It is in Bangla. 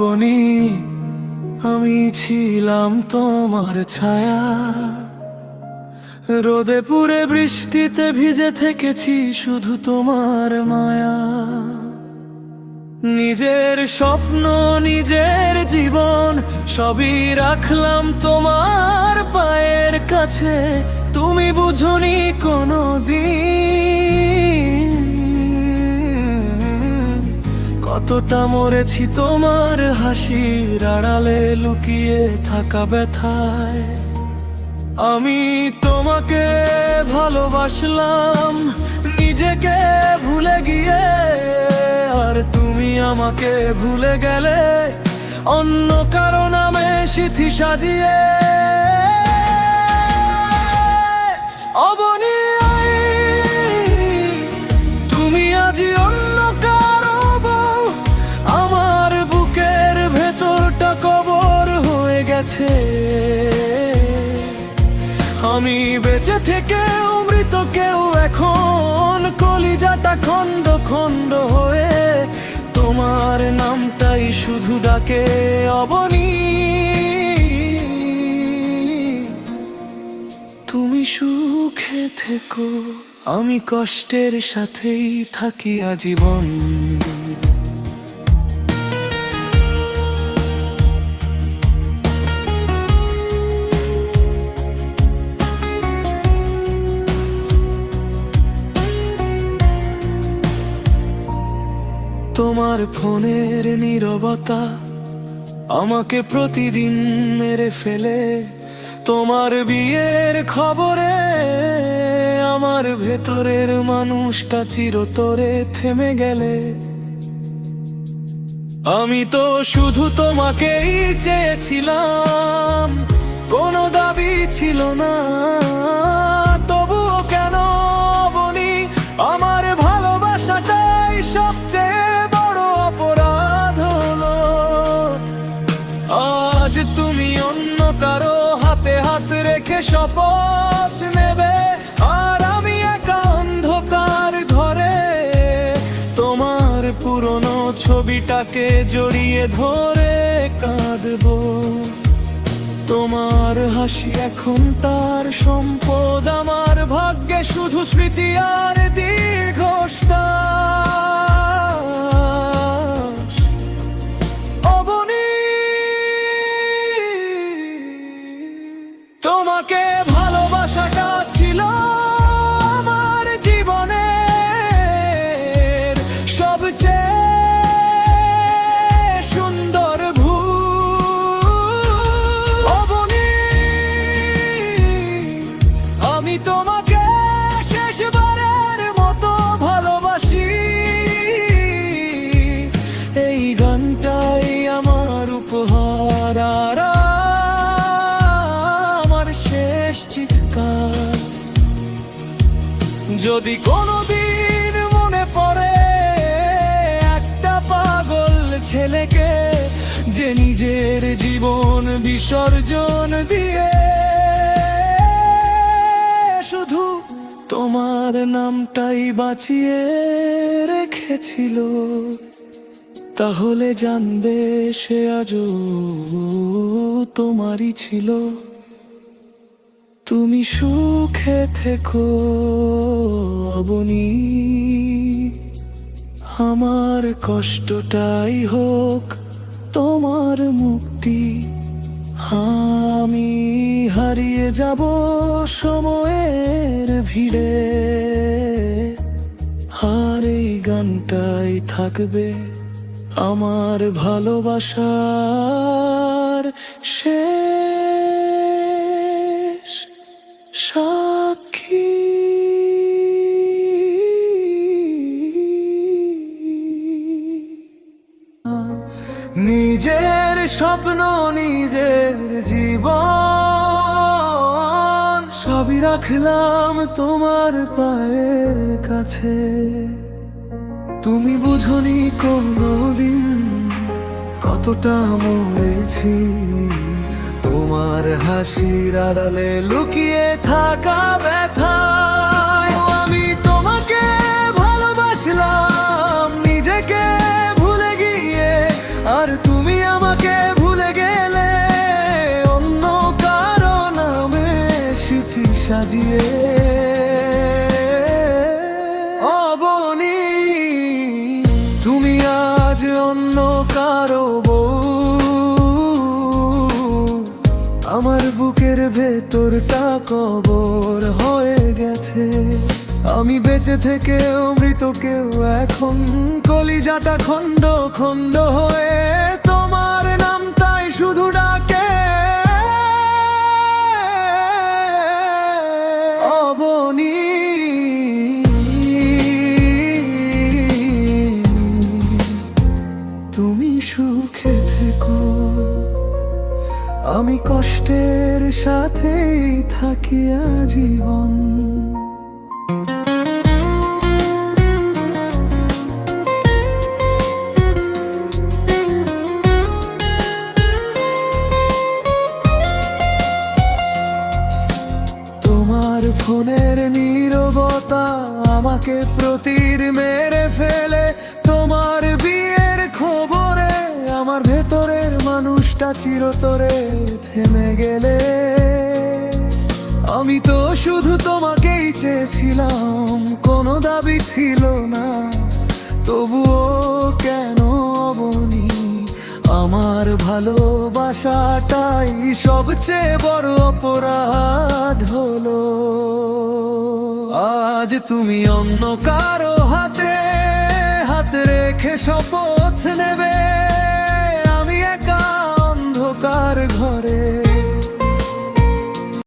অবনী, আমি ছিলাম তোমার ছায়া, রোদে পুড়ে বৃষ্টিতে ভিজে থেকেছি শুধু তোমার মায়া। নিজের স্বপ্ন নিজের জীবন সবই রাখলাম তোমার পায়ের কাছে, তুমি বুঝনি কোনো দিন কতটা মরেছি তোমার হাসির আড়ালে লুকিয়ে থাকা ব্যথায়। আমি তোমাকে ভালোবাসলাম নিজেকে ভুলে গিয়ে, আর তুমি আমাকে ভুলে গেলে অন্য কারো নামে সিথি সাজিয়ে। অবনী, তুমি আজি অন্য কারো বউ, আমার বুকের ভেতরটা কবর হয়ে গেছে। আমি বেঁচে থেকে মৃত কেউ, এখন কলিজাটা খন্ড খন্ড হয়ে তোমার নামটাই শুধু ডাকে অবনী। তুমি সুখে থেকো, আমি কষ্টের সাথেই থাকি আজীবন। তোমার ফোনের নীরবতা আমাকে প্রতিদিন মেরে ফেলে, তোমার বিয়ের খবরে আমার ভেতরের মানুষটা চিরতরে থেমে গেলে। আমি তো শুধু তোমাকেই চেয়েছিলাম, কোনো দাবি ছিল না, তবুও কেন অবনী আমার ভালোবাসাটাই সবচেয়ে বড় অপরাধ হলো। আজ তুমি অন্য কারো হাতে হাত রেখে শপথ নেবে, আর আমি একা অন্ধকার ঘরে তোমার পুরনো ছবিটাকে জড়িয়ে ধরে কাঁদবো। তোমার হাসি এখন তার সম্পদ, আমার ভাগ্যে শুধু স্মৃতি আর দীর্ঘশ্বাস। অবনী, তোমাকে ভালোবাসাটা ছিল আমার জীবনের সবচেয়ে সুন্দর ভুল। অবনী, আমি তোমাকে শেষবারের মতো ভালোবাসি। এই গানটাই আমার উপহার আর আমার শেষ চিৎকার। যদি কোনোদিন মনে পড়ে একটা পাগল ছেলেকে, যে নিজের জীবন বিসর্জন দিয়ে শুধু তোমার নামটাই বাঁচিয়ে রেখেছিল, তাহলে জানবে সে আজও তোমারই ছিল। তুমি সুখে থেকো অবনী, আমার কষ্টটাই হোক তোমার মুক্তি। আমি হারিয়ে যাব সময়ের ভিড়ে, আর এই গানটাই থাকবে আমার ভালোবাসার শেষ সাক্ষী। নিজের স্বপ্ন নিজের জীবন সবই রাখলাম তোমার পায়ের কাছে, তুমি বুঝনি কোনোদিন কতটা মরেছি তোমার হাসির আড়ালে লুকিয়ে থাকা ব্যথায়। আমি তোমাকে ভালোবাসলাম নিজেকে ভুলে গিয়ে, আর তুমি সাজিয়ে। অবনী, তুমি আজ অন্য কারো বউ, আমার বুকের ভেতরটা কবর হয়ে গেছে। আমি বেঁচে থেকেও মৃত কেউ এখন, কলিজাটা খণ্ড খণ্ড হয়ে তোমার নামটাই শুধু ডাকে। অবনী, তুমি সুখে থেকো, আমি কষ্টের সাথেই থাকি আজীবন। তোমার ফোনের নীরবতা আমাকে প্রতির মেরে ফেলে। তোমার বিয়ের খবরে আমার ভেতরের মানুষটা চিরতরে থেমে গেলে। আমি তো শুধু তোমাকেই চেয়েছিলাম, কোনো দাবি ছিল না। তবুও কেন অবনী, আমার ভালোবাসাটাই সবচেয়ে বড় অপরাধ হলো। আজ তুমি অন্য কারো হাতে